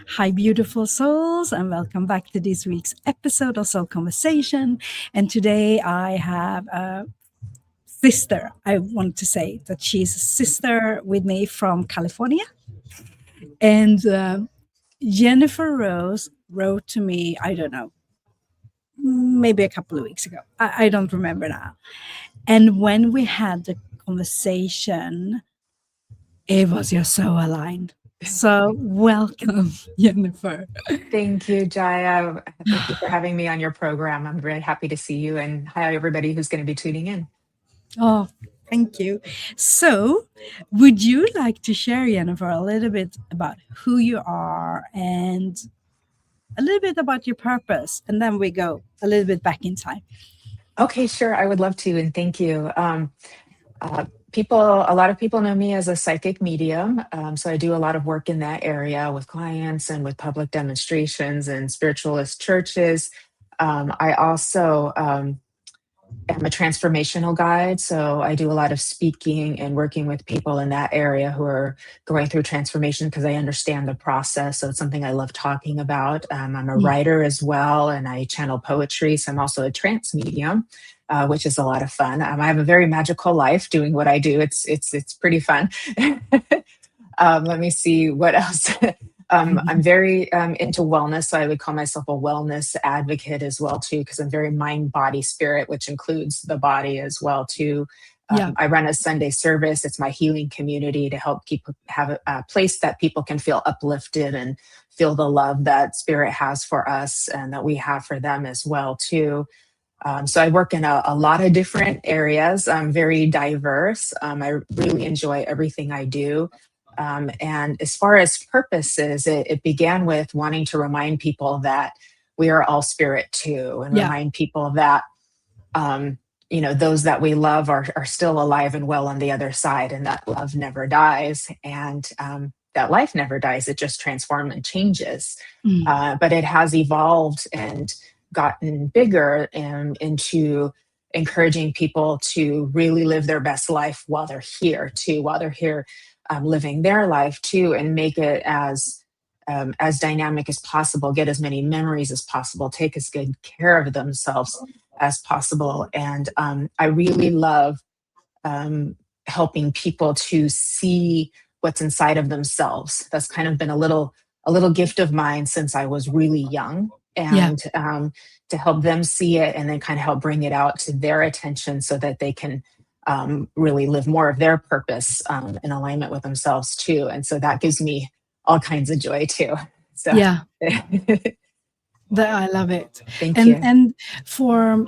Hi, beautiful souls, and welcome back to this week's episode of Soul Conversation. And today I have a sister. I want to say that she's a sister with me from California. And Jennifer Rose wrote to me, I don't know, maybe a couple of weeks ago. I don't remember now. And when we had the conversation, it was just so aligned. So welcome, Jennifer. Thank you, Jaya. Thank you for having me on your program. I'm very happy to see you, and hi, everybody who's going to be tuning in. Oh, thank you. So, would you like to share, Jennifer, a little bit about who you are and a little bit about your purpose? And then we go a little bit back in time. Okay, sure. I would love to, and thank you. A lot of people know me as a psychic medium. So I do a lot of work in that area with clients and with public demonstrations and spiritualist churches. I also am a transformational guide. So I do a lot of speaking and working with people in that area who are going through transformation because I understand the process. So it's something I love talking about. I'm a writer as well, and I channel poetry. So I'm also a trance medium. Which is a lot of fun. I have a very magical life doing what I do. It's pretty fun. Let me see what else. I'm very into wellness, so I would call myself a wellness advocate as well too, because I'm very mind, body, spirit, which includes the body as well too. I run a Sunday service. It's my healing community to help have a place that people can feel uplifted and feel the love that spirit has for us and that we have for them as well too. So I work in a lot of different areas. I'm very diverse. I really enjoy everything I do. And as far as purposes, it began with wanting to remind people that we are all spirit too, and remind people that, those that we love are still alive and well on the other side, and that love never dies. And that life never dies. It just transforms and changes. But it has evolved and gotten bigger and into encouraging people to really live their best life while they're here too, living their life too, and make it as dynamic as possible, get as many memories as possible, take as good care of themselves as possible. And I really love helping people to see what's inside of themselves. That's kind of been a little gift of mine since I was really young. And to help them see it and then kind of help bring it out to their attention so that they can really live more of their purpose in alignment with themselves too. And so that gives me all kinds of joy too. So I love it. Thank you. And for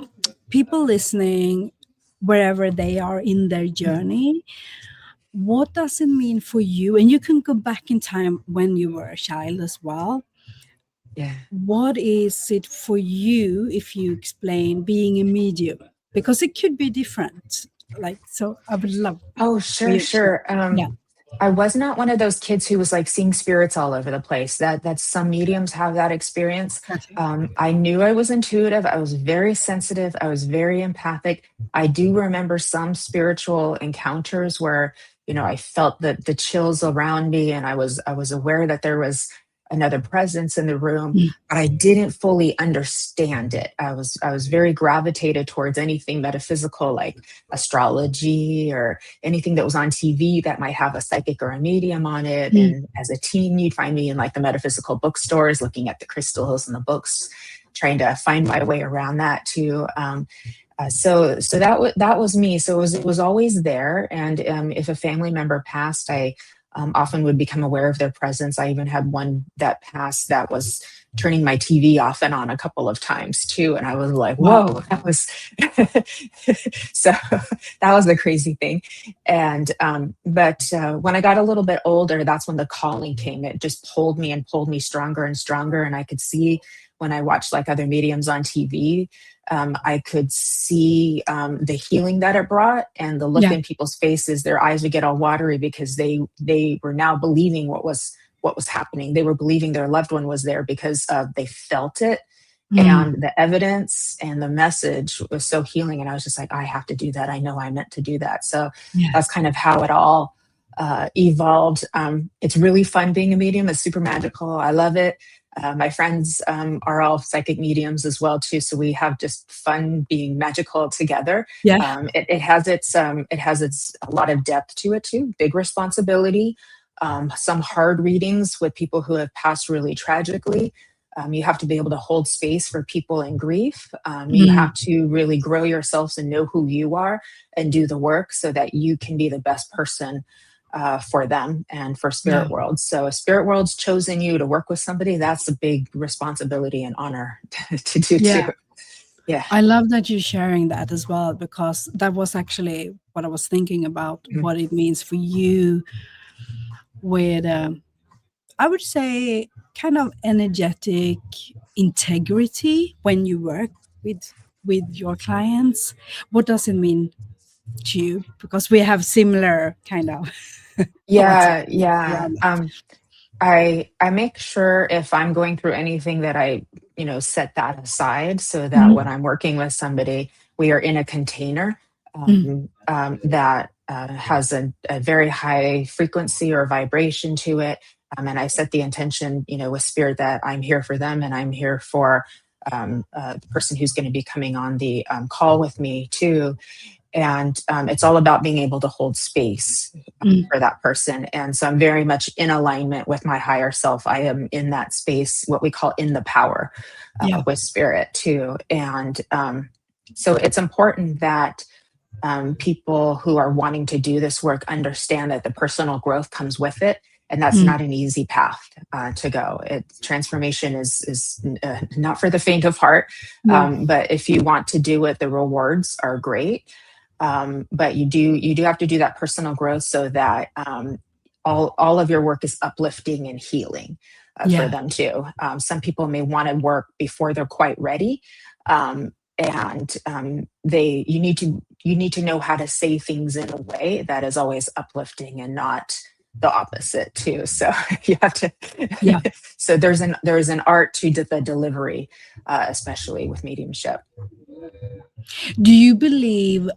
people listening, wherever they are in their journey, what does it mean for you? And you can go back in time when you were a child as well. What is it for you if you explain being a medium? Because it could be different. So I would love. Oh, sure. I was not one of those kids who was like seeing spirits all over the place. That some mediums have that experience. I knew I was intuitive. I was very sensitive. I was very empathic. I do remember some spiritual encounters where, I felt the chills around me, and I was aware that there was another presence in the room, but I didn't fully understand it. I was very gravitated towards anything metaphysical, like astrology or anything that was on TV that might have a psychic or a medium on it. And as a teen, you'd find me in like the metaphysical bookstores, looking at the crystals and the books, trying to find my way around that too. So that was me. So it was always there. And if a family member passed, I often would become aware of their presence. I even had one that passed that was turning my TV off and on a couple of times too. And I was like, whoa, that was, so that was the crazy thing. And, but when I got a little bit older, that's when the calling came. It just pulled me stronger and stronger. And I could see when I watched like other mediums on TV, I could see the healing that it brought, and the look in people's faces. Their eyes would get all watery because they were now believing what was happening. They were believing their loved one was there because they felt it, and the evidence and the message was so healing. And I was just like, I have to do that. I know I meant to do that. So that's kind of how it all evolved. It's really fun being a medium. It's super magical. I love it. My friends are all psychic mediums as well too, so we have just fun being magical together. Yeah. It has its a lot of depth to it too. Big responsibility. Some hard readings with people who have passed really tragically. You have to be able to hold space for people in grief. You Mm. have to really grow yourselves and know who you are and do the work so that you can be the best person for them and for Yeah. spirit world. So if spirit world's chosen you to work with somebody, that's a big responsibility and honor to do too. Yeah. Yeah. I love that you're sharing that as well, because that was actually what I was thinking about, Mhm. what it means for you with, I would say, kind of energetic integrity when you work with your clients. What does it mean to you? Because we have similar kind of thoughts Yeah, yeah. around that. I make sure if I'm going through anything that I, set that aside so that when Mhm. I'm working with somebody, we are in a container Mm. that has a very high frequency or vibration to it. And I set the intention, with spirit that I'm here for them and I'm here for the person who's going to be coming on the call with me too. And it's all about being able to hold space Mm. for that person. And so I'm very much in alignment with my higher self. I am in that space, what we call in the power Yeah. with spirit too. And so it's important that people who are wanting to do this work understand that the personal growth comes with it. And that's Mm. not an easy path to go. Transformation is not for the faint of heart. No. But if you want to do it, the rewards are great. But you do have to do that personal growth so that all of your work is uplifting and healing for Yeah. them too. Some people may want to work before they're quite ready, and they you need to know how to say things in a way that is always uplifting and not the opposite too. So you have to. Yeah. So there's an art to the delivery, especially with mediumship. Do you believe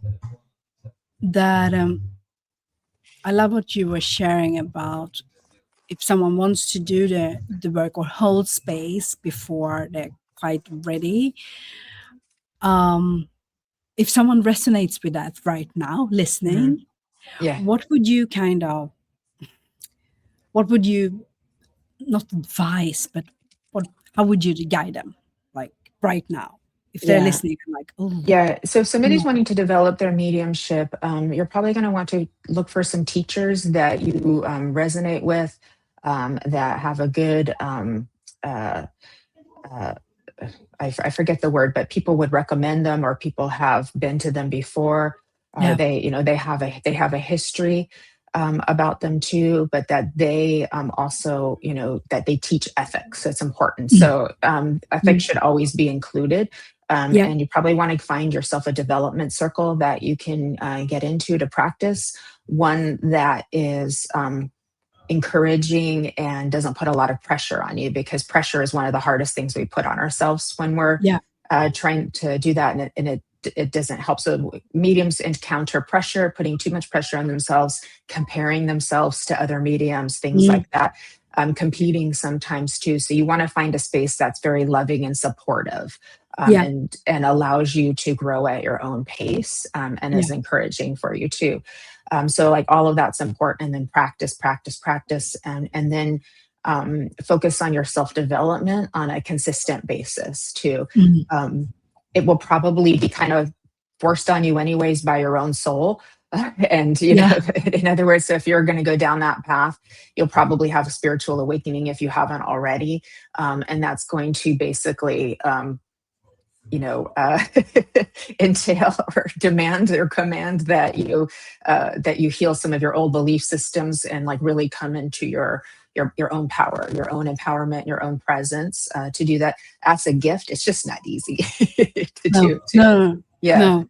that, I love what you were sharing about, if someone wants to do the work or hold space before they're quite ready, um, if someone resonates with that right now, Mhm. listening, Yeah. what would you kind of, what would you not advise, but what, how would you guide them, like right now, if they're Yeah. listening, like, oh, Yeah. So if somebody's no. wanting to develop their mediumship, you're probably going to want to look for some teachers that you resonate with, that have a good, uh, uh, I forget the word, but people would recommend them or people have been to them before. Or Yeah. they have a history about them too, but that they also, that they teach ethics. It's important. Mm. So ethics Mm. should always be included. Yeah. And you probably want to find yourself a development circle that you can get into to practice, one that is encouraging and doesn't put a lot of pressure on you, because pressure is one of the hardest things we put on ourselves when we're Yeah. trying to do that, and it doesn't help. So mediums encounter pressure, putting too much pressure on themselves, comparing themselves to other mediums, things Mm. like that, competing sometimes too. So you want to find a space that's very loving and supportive, Yeah. and allows you to grow at your own pace, and Yeah. is encouraging for you too. So like all of that's important, and then practice, practice, practice, and then focus on your self development on a consistent basis too. Mm. Um, it will probably be kind of forced on you anyways by your own soul. And Yeah. in other words, so if you're going to go down that path, you'll probably have a spiritual awakening if you haven't already, and that's going to basically you know uh, entail or demand or command that you heal some of your old belief systems and like really come into your own power, your own empowerment, your own presence, to do that. That's a gift. It's just not easy to No. do too. No. No. Yeah. No.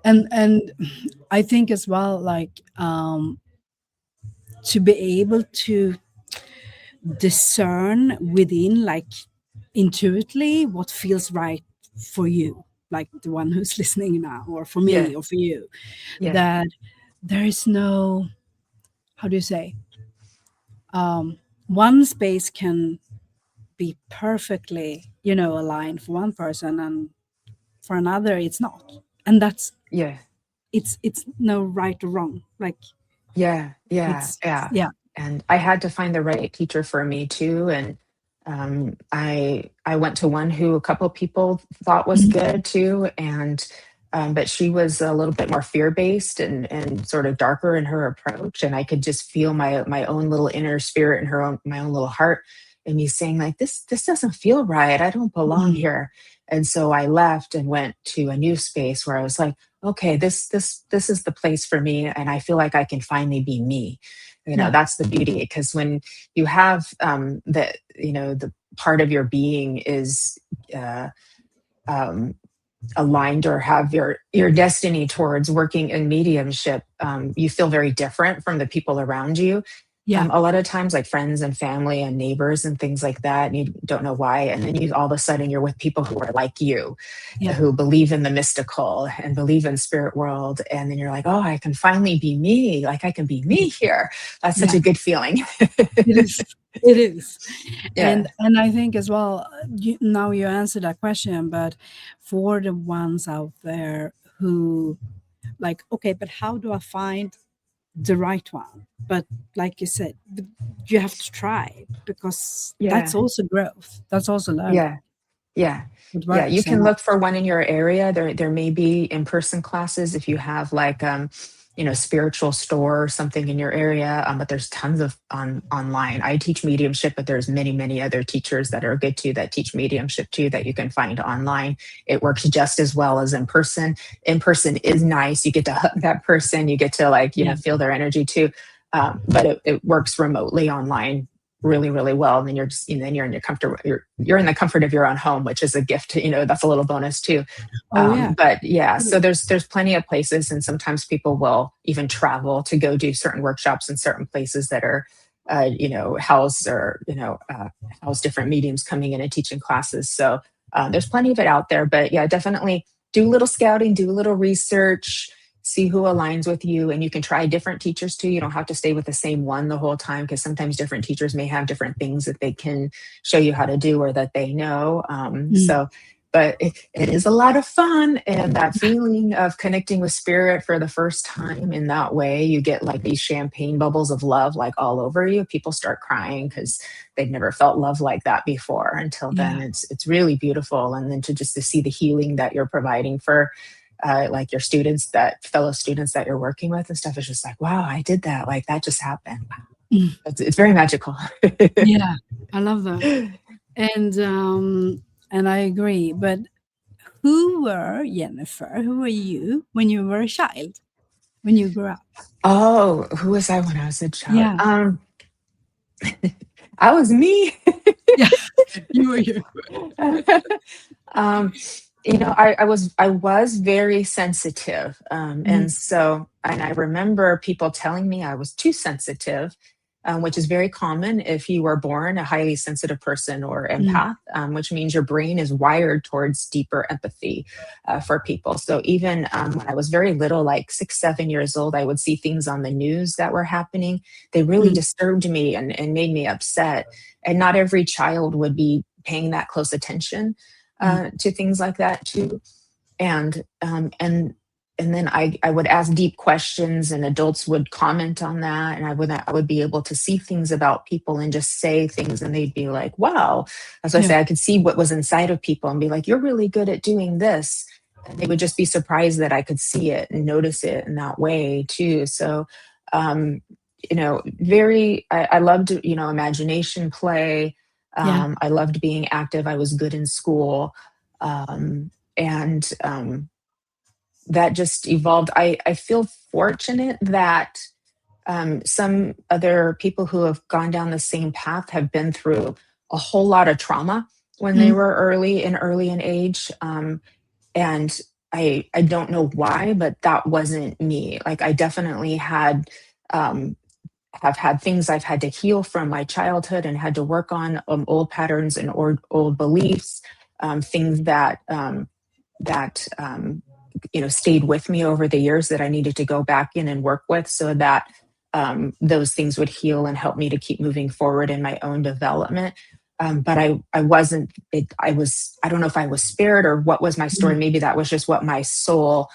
And I think as well, like, to be able to discern within, like, intuitively what feels right for you, like the one who's listening now, or for Yeah. me, or for you, Yeah. that there is no, how do you say, one space can be perfectly, aligned for one person, and for another it's not. And that's, Yeah. it's no right or wrong. Like, Yeah, yeah, it's, yeah. yeah. And I had to find the right teacher for me too. And I went to one who a couple of people thought was Mhm. good too. And but she was a little bit more fear-based and sort of darker in her approach. And I could just feel my own little inner spirit and her own my own little heart and me saying, like, this doesn't feel right. I don't belong Mm. here. And so I left and went to a new space where I was like, okay, this is the place for me, and I feel like I can finally be me. Yeah, That's the beauty, because when you have the part of your being is uh, um, aligned or have your destiny towards working in mediumship, you feel very different from the people around you. yeah, A lot of times, like friends and family and neighbors and things like that, and you don't know why, and then you all of a sudden you're with people who are like you, yeah. who believe in the mystical and believe in spirit world, and then you're like, oh, I can finally be me, like I can be me here. That's such Yeah, a good feeling. it is. It is. Yeah, And I think as well, now you answered that question, but for the ones out there who, like, okay, but how do I find the right one? But like you said, you have to try, because that's yeah, also growth. That's also yeah. learning Yeah. what Yeah, you works or can not. look for one in your area. There may be in-person classes if you have like spiritual store or something in your area. But there's tons of online. I teach mediumship, but there's many, many other teachers that are good too that teach mediumship too that you can find online. It works just as well as in person. In person is nice. You get to hug that person, you get to like, Yeah. feel their energy too. But it works remotely online really, really well. And then you're just, then you're in your comfort, you're in the comfort of your own home, which is a gift. That's a little bonus too. Oh yeah. But yeah, It so is. there's plenty of places, and sometimes people will even travel to go do certain workshops in certain places that are, house or house different mediums coming in and teaching classes. So there's plenty of it out there. But yeah, definitely do a little scouting, do a little research, see who aligns with you, and you can try different teachers too. You don't have to stay with the same one the whole time, because sometimes different teachers may have different things that they can show you how to do or that they know. Mm. But it is a lot of fun, and that feeling of connecting with spirit for the first time in that way, you get like these champagne bubbles of love like all over you. People start crying because they've never felt love like that before. Until then, Yeah. it's really beautiful. And then to see the healing that you're providing for like your students, that fellow students that you're working with and stuff, is just like, wow, I did that, like that just happened. Wow. Mm. It's very magical. Yeah. I love that. And I agree. But who were Jennifer? Who were you when you were a child? When you grew up? Oh, who was I when I was a child? Yeah. I was me. Yeah. You were you. um, I was very sensitive, Mm. and I remember people telling me I was too sensitive, which is very common if you were born a highly sensitive person or Mm. empath, which means your brain is wired towards deeper empathy for people. So even when I was very little, like 6, 7 years old, I would see things on the news that were happening. They really Mm. disturbed me and made me upset. And not every child would be paying that close attention Mm. to things like that too. And then I would ask deep questions, and adults would comment on that, and I would be able to see things about people and just say things, and they'd be like, wow. As I Yeah. say, I could see what was inside of people and be like, you're really good at doing this. And they would just be surprised that I could see it and notice it in that way too. So um very, I loved, imagination play. Yeah. I loved being active. I was good in school. And that just evolved. I feel fortunate that some other people who have gone down the same path have been through a whole lot of trauma when they Mm. were early in age. And I don't know why, but that wasn't me. Like I definitely um, have had things I've had to heal from my childhood and had to work on, old patterns and old beliefs, things that stayed with me over the years that I needed to go back in and work with, so that those things would heal and help me to keep moving forward in my own development. But I wasn't, I don't know if I was spared or what was my story. Mm. Maybe that was just what my soul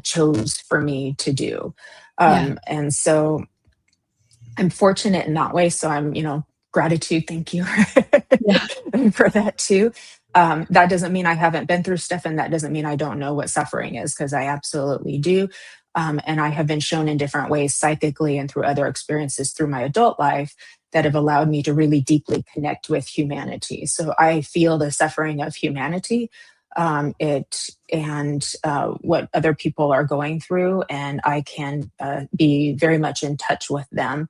chose for me to do. Yeah. And so I'm fortunate in that way. So I'm, gratitude. Thank you Yeah. for that too. That doesn't mean I haven't been through stuff, and that doesn't mean I don't know what suffering is, because I absolutely do. And I have been shown in different ways, psychically and through other experiences through my adult life, that have allowed me to really deeply connect with humanity. So I feel the suffering of humanity, it and what other people are going through, and I can be very much in touch with them.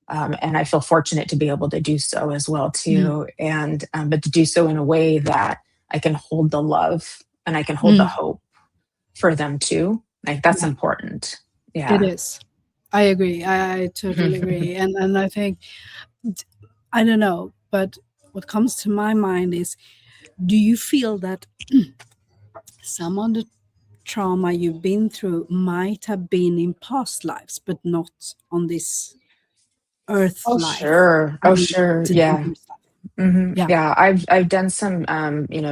And I feel fortunate to be able to do so as well Mm. too, and but to do so in a way that I can hold the love and I can hold the Mm. hope for them too. Like, that's Yeah. important. It Yeah. is. I agree. I totally agree. And I think, I don't know, but what comes to my mind is, do you feel that some of the trauma you've been through might have been in past lives, but not on this earth Oh life? sure. I Oh mean, sure. the Yeah. deeper stuff. Yeah. Yeah, I've done some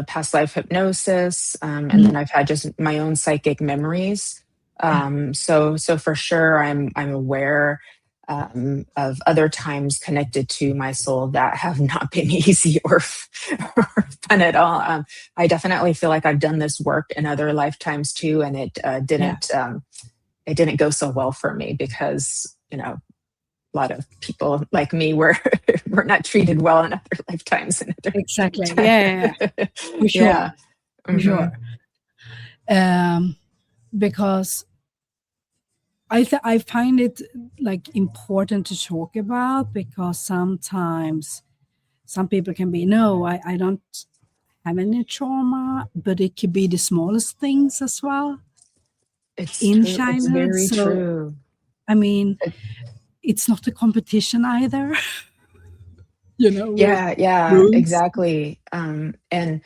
past life hypnosis, and Mm. then I've had just my own psychic memories. Yeah. So for sure, I'm aware of other times connected to my soul that have not been easy or fun at all. I definitely feel like I've done this work in other lifetimes too, and Yeah. it didn't go so well for me, because a lot of people like me were not treated well in other lifetimes and other Exactly. Yeah. times. For Yeah. sure. For Hmm. sure. Um, because I find it like important to talk about, because sometimes some people can be, no, I don't have any trauma, but it could be the smallest things as well It's in true. It's childhood. very So true. I mean, It- it's not a competition either, with yeah, yeah, wounds. exactly. And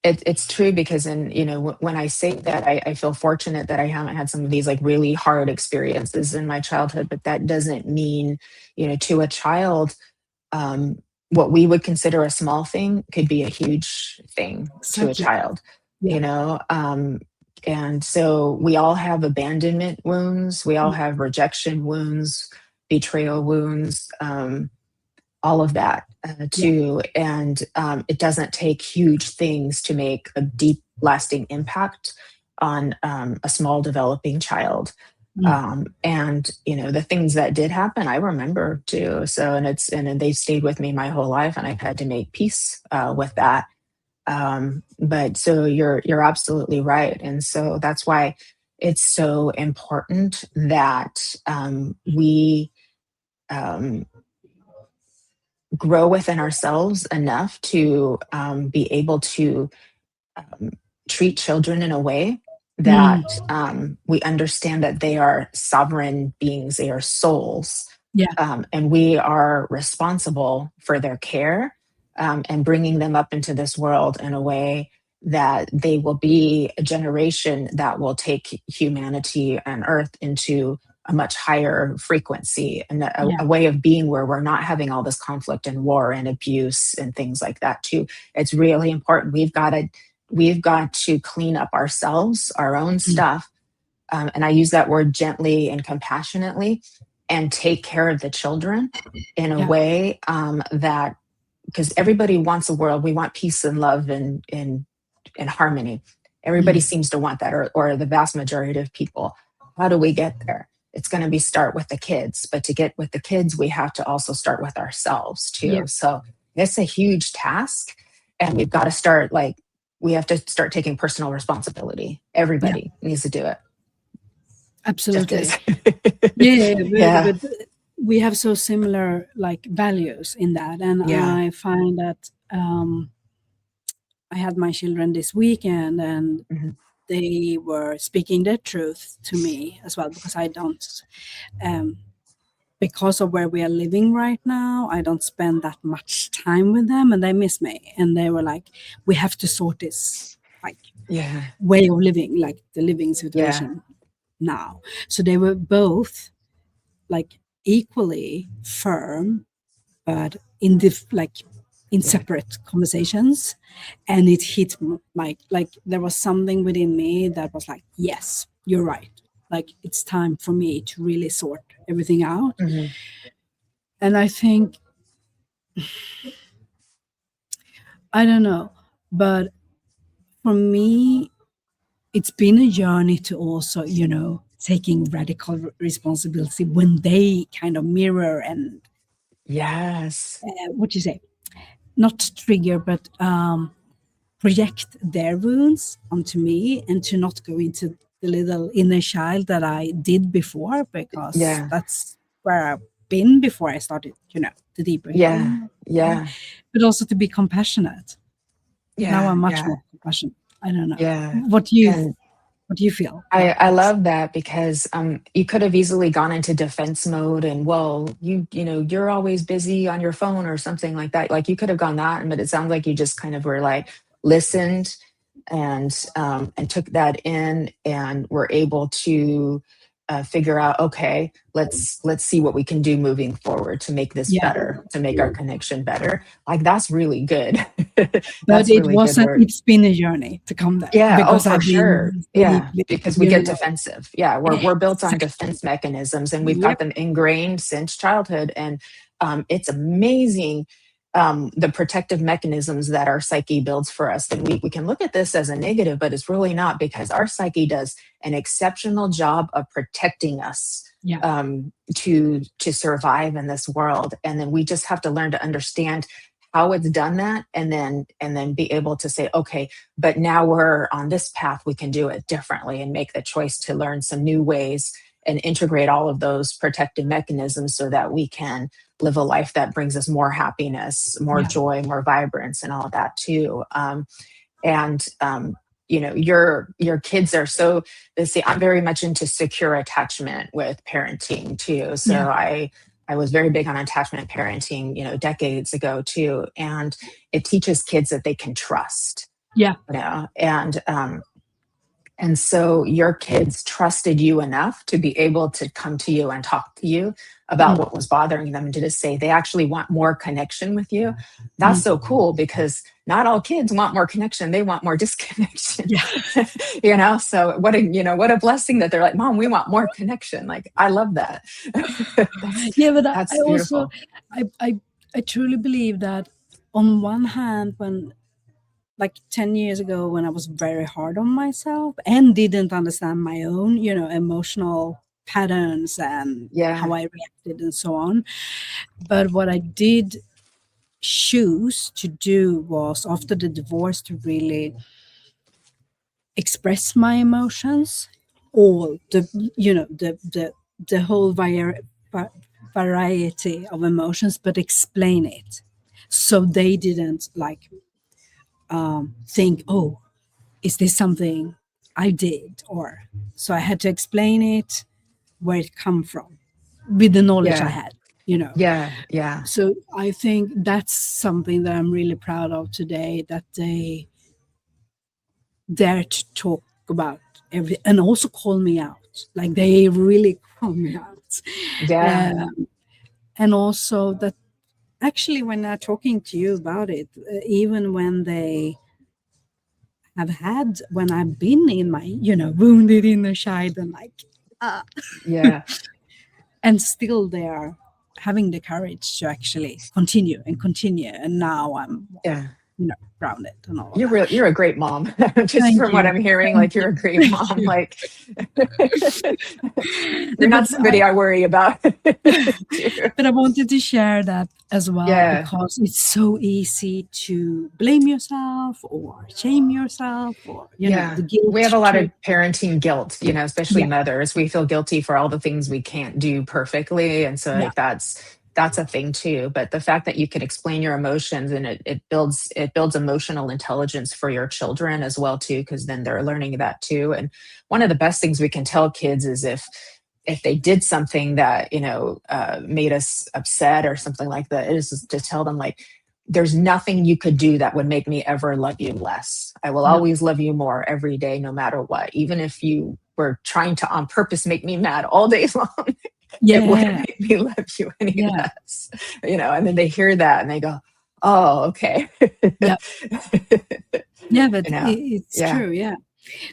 it's true, because when I say that, I feel fortunate that I haven't had some of these like really hard experiences in my childhood, but that doesn't mean, to a child, um, what we would consider a small thing could be a huge thing to a Exactly. child, Yeah. and so we all have abandonment wounds, we all Mm. have rejection wounds, betrayal wounds, all of that Yeah. too. And it doesn't take huge things to make a deep, lasting impact on a small developing child. Mm. And the things that did happen, I remember too. So, and they've stayed with me my whole life, and I've had to make peace with that. But so you're absolutely right, and so that's why it's so important that we um, grow within ourselves enough to be able to um, treat children in a way Mm. that we understand that they are sovereign beings, they are souls, Yeah. and we are responsible for their care, and bringing them up into this world in a way that they will be a generation that will take humanity and earth into a much higher frequency, and Yeah. a way of being where we're not having all this conflict and war and abuse and things like that too. It's really important. We've got to clean up ourselves, our own Mm. stuff, and I use that word gently and compassionately, and take care of the children in a Yeah. way that, because everybody wants a world, we want peace and love and harmony. Everybody Mm. seems to want that, or the vast majority of people. How do we get there? It's going to be start with the kids, but to get with the kids, we have to also start with ourselves Yeah. too. So it's a huge task, and we've got to start like we have to start taking personal responsibility. Yeah. Everybody needs to do it. Just is. Absolutely. Yeah. Yeah. But we have so similar like values in that, and Yeah. I find that I had my children this weekend, and Mhm. they were speaking their truth to me as well, because I don't, um, because of where we are living right now, I don't spend that much time with them, and they miss me. And they were like, we have to sort this like Yeah. way of living, like the living Yeah. situation now. So they were both like equally firm, but in in separate conversations. And it hit like there was something within me that was like, yes, you're right, like it's time for me to really sort everything out. Mhm. And I think, I don't know, but for me it's been a journey to also, taking radical responsibility when they kind of mirror and Yes. what you say, not trigger, but project their wounds onto me, and to not go into the little inner child that I did before, because Yeah. that's where I've been before I started, the deeper Yeah. healing. Yeah. But also to be compassionate. Now Yeah. I'm much Yeah. more compassionate. I don't know. Yeah. What And do you feel I, about I that? love that because you could have easily gone into defense mode and, well, you're always busy on your phone or something like that. Like you could have gone that, but it sounds like you just kind of were like listened and took that in and were able to figure out, okay, let's see what we can do moving forward to make this Yeah. better, to make our connection better. Like that's really good. But That's it really good wasn't, work. it's been a journey to come there, Yeah, oh, because for I've sure. been Yeah, deeply, because we you get know, defensive. Yeah, we're built on exactly. defense mechanisms and we've got Yep. them ingrained since childhood. And it's amazing the protective mechanisms that our psyche builds for us. And we can look at this as a negative, but it's really not, because our psyche does an exceptional job of protecting us Yeah. to survive in this world. And then we just have to learn to understand how it's done that, and then be able to say, okay, but now we're on this path, we can do it differently and make the choice to learn some new ways and integrate all of those protective mechanisms so that we can live a life that brings us more happiness, more Yeah. joy, more vibrance, and all of that too. And your kids are so, they see, I'm very much into secure attachment with parenting too. Yeah. So I was very big on attachment parenting, decades ago too. And it teaches kids that they can trust, Yeah. and so your kids trusted you enough to be able to come to you and talk to you about Mm. what was bothering them, and to just say they actually want more connection with you. That's so Mm. cool, because not all kids want more connection. They want more disconnection. Yeah. So what a blessing that they're like, Mom, we want more connection. Like, I love that. that's Yeah, but I that's also, beautiful. I, I, I truly believe that on one hand, when like 10 years ago, when I was very hard on myself and didn't understand my own, emotional patterns and how Yeah. I reacted and so on. But what I did choose to do was, after the divorce, to really express my emotions, all the whole variety of emotions, but explain it, so they didn't like think, oh, is this something I did? Or so I had to explain it, where it come from, with the knowledge I Yeah. had. Yeah. Yeah. So I think that's something that I'm really proud of today, that they dare to talk about every, and also call me out. Like they really call me out. Yeah. Um, and also that actually when they're talking to you about it, even when they when I've been in my, wounded inner child, and like, ah, Yeah. and still they are having the courage to actually continue and continue. And now I'm more, Yeah. grounded and all of You're that. real. You're a great mom. Just Thank from what you. I'm hearing, Thank like you. you're a great Thank mom. you. Like No, you're not somebody I worry about. too. but I wanted to share that as well, Yeah, because it's so easy to blame yourself or shame yourself, or yeah. the guilt We have a lot trip. of parenting guilt, especially Yeah. mothers. We feel guilty for all the things we can't do perfectly, and so Yeah. like that's a thing too. But the fact that you can explain your emotions, and it builds emotional intelligence for your children as well too, because then they're learning that too. And one of the best things we can tell kids is if they did something that made us upset or something like that, is to tell them, like, there's nothing you could do that would make me ever love you less. I will No. always love you more every day, no matter what, even if you were trying to on purpose make me mad all day long. It wouldn't Yeah. make me love you any Yeah. less, and then they hear that and they go, oh, okay. Yeah. Yeah, but it's Yeah, true. Yeah.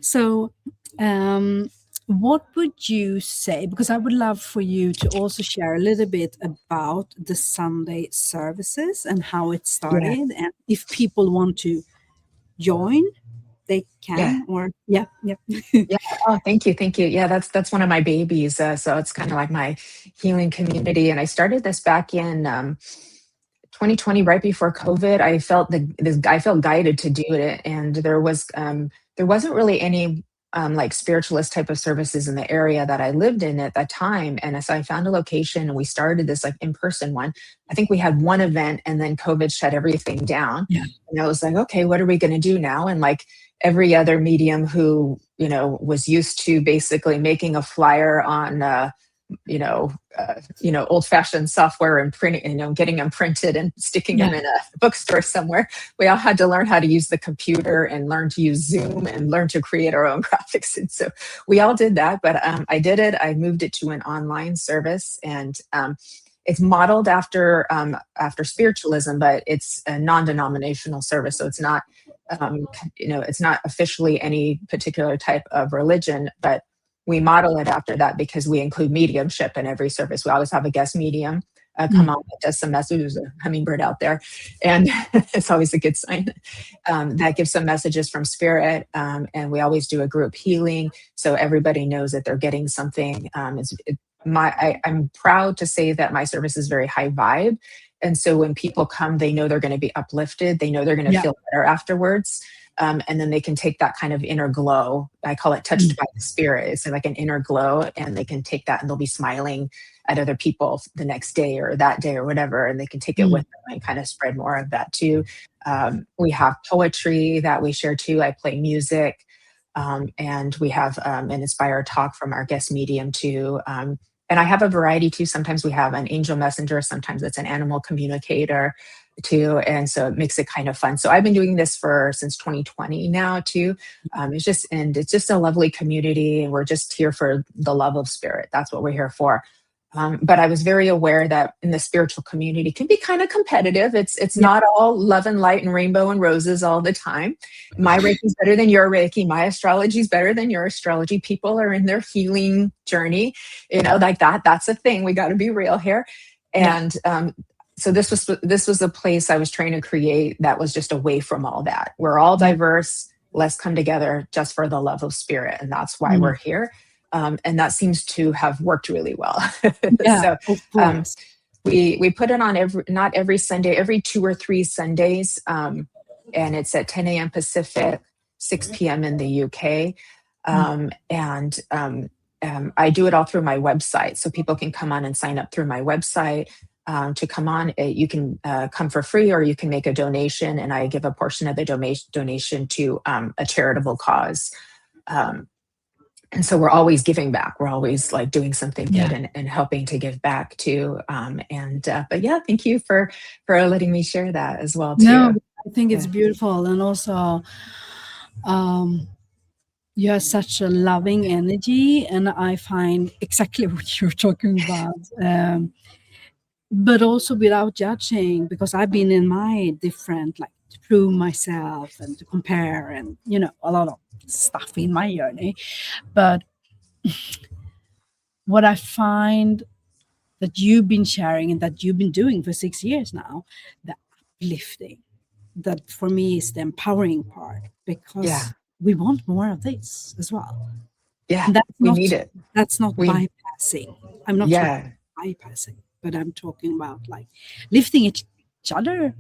So, um, what would you say? Because I would love for you to also share a little bit about the Sunday services and how it yeah, started, and if people want to join, they yeah. can. Or yeah, yeah, Yeah. Oh, thank you. Thank you. Yeah, that's one of my babies. So it's kind of like my healing community. And I started this back in 2020, right before COVID. I felt guided to do it, and there wasn't really any like spiritualist type of services in the area that I lived in at that time. And so I found a location, and we started this like in person one. I think we had one event, and then COVID shut everything down. yeah, And I was like, okay, what are we going to do now? And like every other medium who was used to basically making a flyer on old fashioned software and printing, getting them printed and sticking yeah, them in a bookstore somewhere. We all had to learn how to use the computer and learn to use Zoom and learn to create our own graphics. And so we all did that, but I did it. I moved it to an online service, and it's modeled after spiritualism, but it's a non-denominational service. So it's not officially any particular type of religion, but we model it after that because we include mediumship in every service. We always have a guest medium come mm, on that does some messages. There's a hummingbird out there, and it's always a good sign. That gives some messages from spirit, and we always do a group healing, so everybody knows that they're getting something. I'm proud to say that my service is very high vibe, and so when people come, they know they're going to be uplifted. They know they're going to yeah, feel better afterwards. And then they can take that kind of inner glow. I call it touched mm, by the spirit. It's like an inner glow, and they can take that and they'll be smiling at other people the next day or that day or whatever, and they can take it with mm, them and kind of spread more of that too. We have poetry that we share too. I play music, and we have an inspired talk from our guest medium too. And I have a variety too. Sometimes we have an angel messenger, sometimes it's an animal communicator too, and so it makes it kind of fun. So I've been doing this for since 2020 now too. It's just a lovely community, and we're just here for the love of spirit. That's what we're here for. But I was very aware that in the spiritual community can be kind of competitive. It's yeah, not all love and light and rainbow and roses all the time. My Reiki is better than your Reiki. My astrology is better than your astrology. People are in their healing journey, like that. That's a thing. We got to be real here. yeah, And so this was a place I was trying to create that was just away from all that. We're all yeah, diverse. Let's come together just for the love of spirit, and that's why we're mm, here. And that seems to have worked really well. yeah, So of um, course. we put it on not every Sunday, every 2 or 3 Sundays, and it's at 10 a.m. Pacific, 6 p.m. in the UK, Mm, and I do it all through my website, so people can come on and sign up through my website. To come on, you can come for free, or you can make a donation, and I give a portion of the donation to a charitable cause. Um, and so we're always giving back. We're always like doing something good yeah. and helping to give back too. But yeah, thank you for letting me share that as well No, too. I think it's Yeah, beautiful, and also, um, you have such a loving energy, and I find exactly what you're talking about. But also without judging, because I've been in my different, like, to prove myself and to compare, and a lot of stuff in my journey. But what I find that you've been sharing and that you've been doing for 6 years now, the uplifting, that for me is the empowering part, yeah, because we want more of this as well. yeah. And that's We not need it. that's not We bypassing. I'm not talking Yeah. bypassing, but I'm talking about, like, lifting each other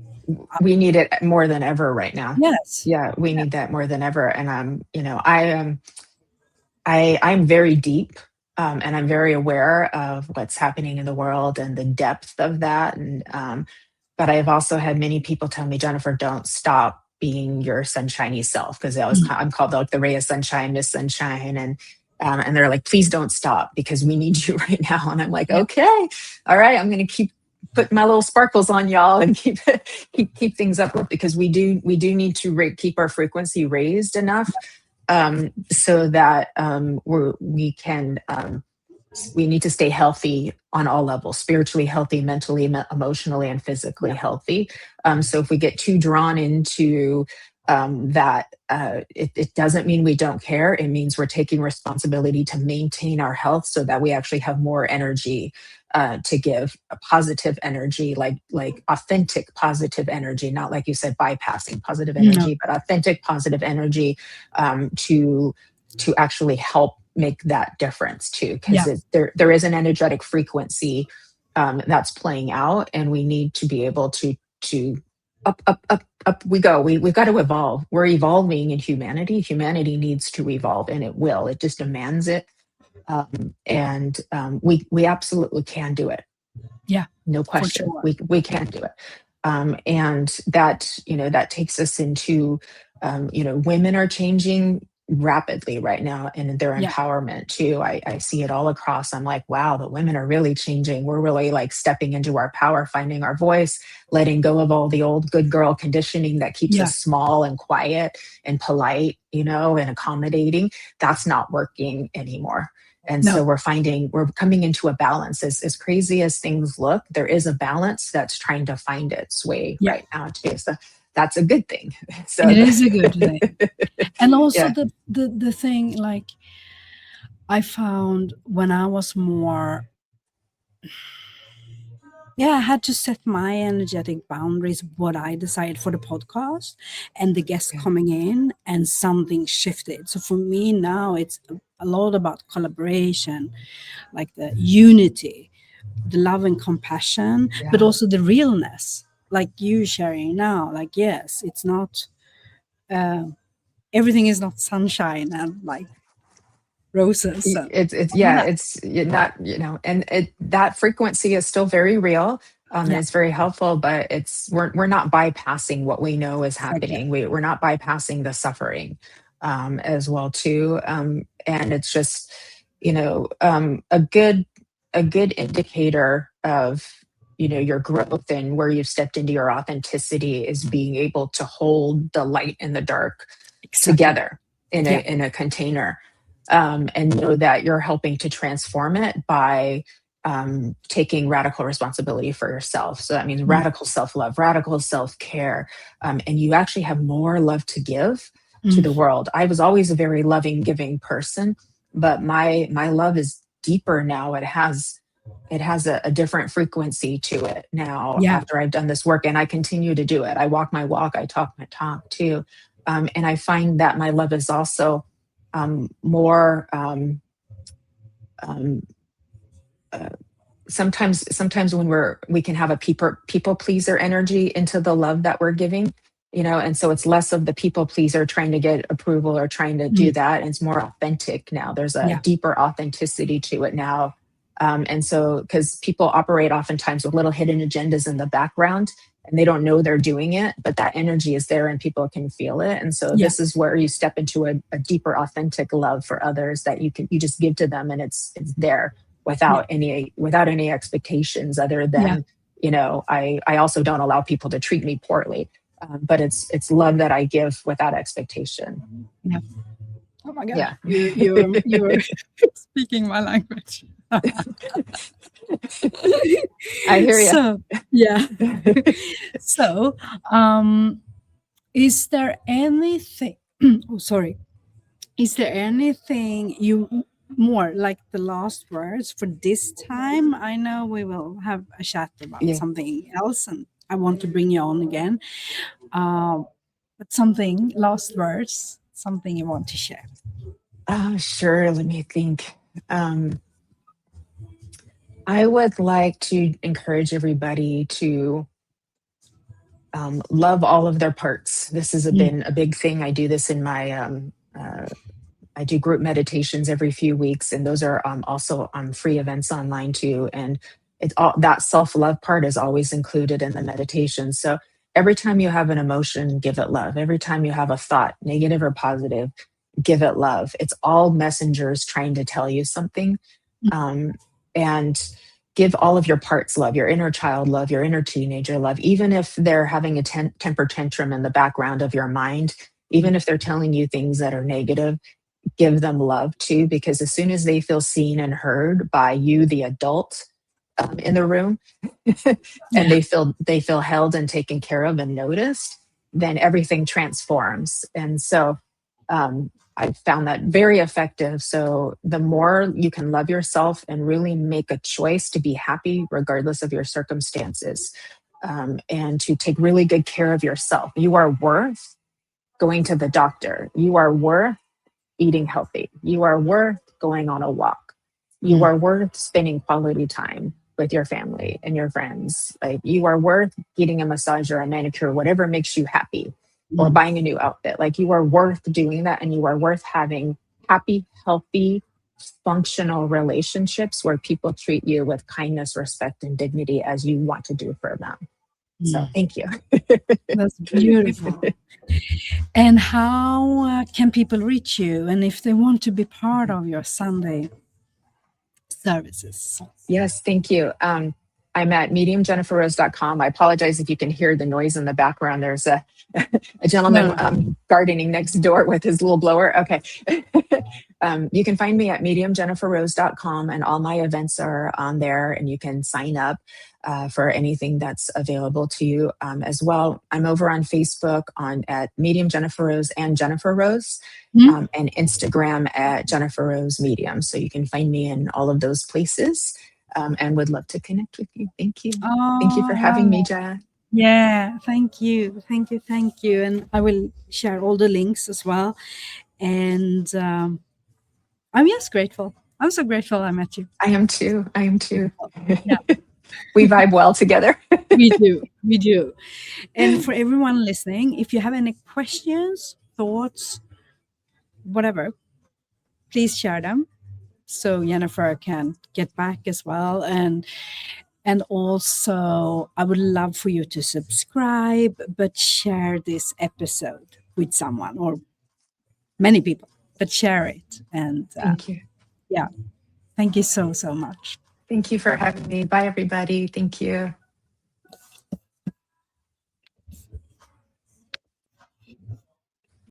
up. We need it more than ever right now. Yes. Yeah, we Yeah. need that more than ever. And I am I'm very deep, and I'm very aware of what's happening in the world and the depth of that. And but I've also had many people tell me, Jennifer, don't stop being your sunshiny self, because Mm. I'm called like the ray of sunshine, Miss Sunshine, and they're like, please don't stop because we need you right now. And I'm like, Yeah. okay, all right, I'm going to keep putting my little sparkles on y'all and keep things up, because we do need to keep our frequency raised enough, so that we can we need to stay healthy on all levels, spiritually healthy, mentally, emotionally, and physically Yeah. healthy. So if we get too drawn into that, it doesn't mean we don't care. It means we're taking responsibility to maintain our health so that we actually have more energy to give, a positive energy, like authentic positive energy, not like you said, bypassing positive No. energy, but authentic positive energy to actually help make that difference too, because Yeah. there is an energetic frequency that's playing out, and we need to be able to up we go. We've got to evolve. We're evolving in humanity. Humanity needs to evolve, and it will. It just demands it. And we absolutely can do it. Yeah. No For question. sure. We can do it. And that, that takes us into, women are changing rapidly right now in their Yeah. empowerment too. I see it all across. I'm like, wow, the women are really changing. We're really like stepping into our power, finding our voice, letting go of all the old good girl conditioning that keeps Yeah. us small and quiet and polite, and accommodating. That's not working anymore. And so No. we're coming into a balance. As crazy as things look, there is a balance that's trying to find its way Yeah. right now too. So that's a good thing. So It is a good thing. And also yeah, the thing, like, I found when I was more, yeah, I had to set my energetic boundaries, what I decided for the podcast and the guests yeah, coming in, and something shifted. So for me now, it's a lot about collaboration, like the unity, the love and compassion, but yeah. also the realness, like you sharing now. Like, yes, it's not, uh, everything is not sunshine and like roses. And It's all yeah, that. it's not, and that frequency is still very real. And Yeah, it's very helpful, but we're not bypassing what we know is exactly. happening. We're not bypassing the suffering as well too. And it's just, a good indicator of, your growth and where you've stepped into your authenticity is being able to hold the light and the dark Exactly. together in a Yeah. in a container, and know that you're helping to transform it by taking radical responsibility for yourself. So that means Mm. radical self-love, radical self-care, and you actually have more love to give to Mm. the world. I was always a very loving, giving person, but my love is deeper now. It has a different frequency to it now Yeah. after I've done this work, and I continue to do it. I walk my walk, I talk my talk too. And I find that my love is also more um, uh, sometimes when we can have a people pleaser energy into the love that we're giving, and so it's less of the people pleaser trying to get approval or trying to do Mm. that, and it's more authentic now. There's a Yeah. deeper authenticity to it now. And so, because people operate oftentimes with little hidden agendas in the background, and they don't know they're doing it, but that energy is there and people can feel it. And so Yeah. this is where you step into a deeper authentic love for others that you just give to them, and it's there Yeah. without any expectations other Yeah. than, I also don't allow people to treat me poorly. But it's love that I give without expectation. Yeah. Oh my God. Yeah. You're speaking my language. I hear you. So, yeah. So, is there anything, oh, sorry. Is there anything you more like the last words for this time? I know we will have a chat about Yeah. something else, and I want to bring you on again. Um, but something, last words, something you want to share. Sure. Let me think. Um, I would like to encourage everybody to love all of their parts. This has Mm. been a big thing. I do this in my I do group meditations every few weeks, and those are also free events online too. And it's all that self love part is always included in the meditation. So every time you have an emotion, give it love. Every time you have a thought, negative or positive, give it love. It's all messengers trying to tell you something. Um, and give all of your parts love, your inner child love, your inner teenager love, even if they're having a temper tantrum in the background of your mind, even if they're telling you things that are negative. give them love too, because as soon as they feel seen and heard by you, the adult in the room, and Yeah. they feel held and taken care of and noticed, then everything transforms. And so I found that very effective. So the more you can love yourself and really make a choice to be happy regardless of your circumstances, and to take really good care of yourself. You are worth going to the doctor. You are worth eating healthy. You are worth going on a walk. You Mm. are worth spending quality time with your family and your friends. Like, you are worth getting a massage or a manicure, whatever makes you happy, or Mm. buying a new outfit. Like, you are worth doing that, and you are worth having happy, healthy, functional relationships where people treat you with kindness, respect, and dignity as you want to do for them. So Mm. thank you. That's beautiful. And how can people reach you? And if they want to be part of your Sunday services? Yes, thank you. I'm at mediumjenniferrose.com. I apologize if you can hear the noise in the background. There's a gentleman No. gardening next door with his little blower. Okay. You can find me at mediumjenniferrose.com, and all my events are on there, and you can sign up for anything that's available to you as well. I'm over on Facebook at Medium Jennifer Rose and Jennifer Rose, Mm? and Instagram at Jennifer Rose Medium. So you can find me in all of those places, and would love to connect with you. Thank you. Thank you for Oh, having me, wow. Jad. Yeah, thank you. Thank you. Thank you. And I will share all the links as well. And I'm just grateful. I'm so grateful I met you. I am too. I am too. Yeah, We vibe well together. we do. We do. And for everyone listening, if you have any questions, thoughts, whatever, please share them so Jennifer can get back as well. And also, I would love for you to subscribe, but share this episode with someone or many people, but share it. And Thank you. yeah, thank you so, so much. Thank you for having me. Bye, everybody. Thank you.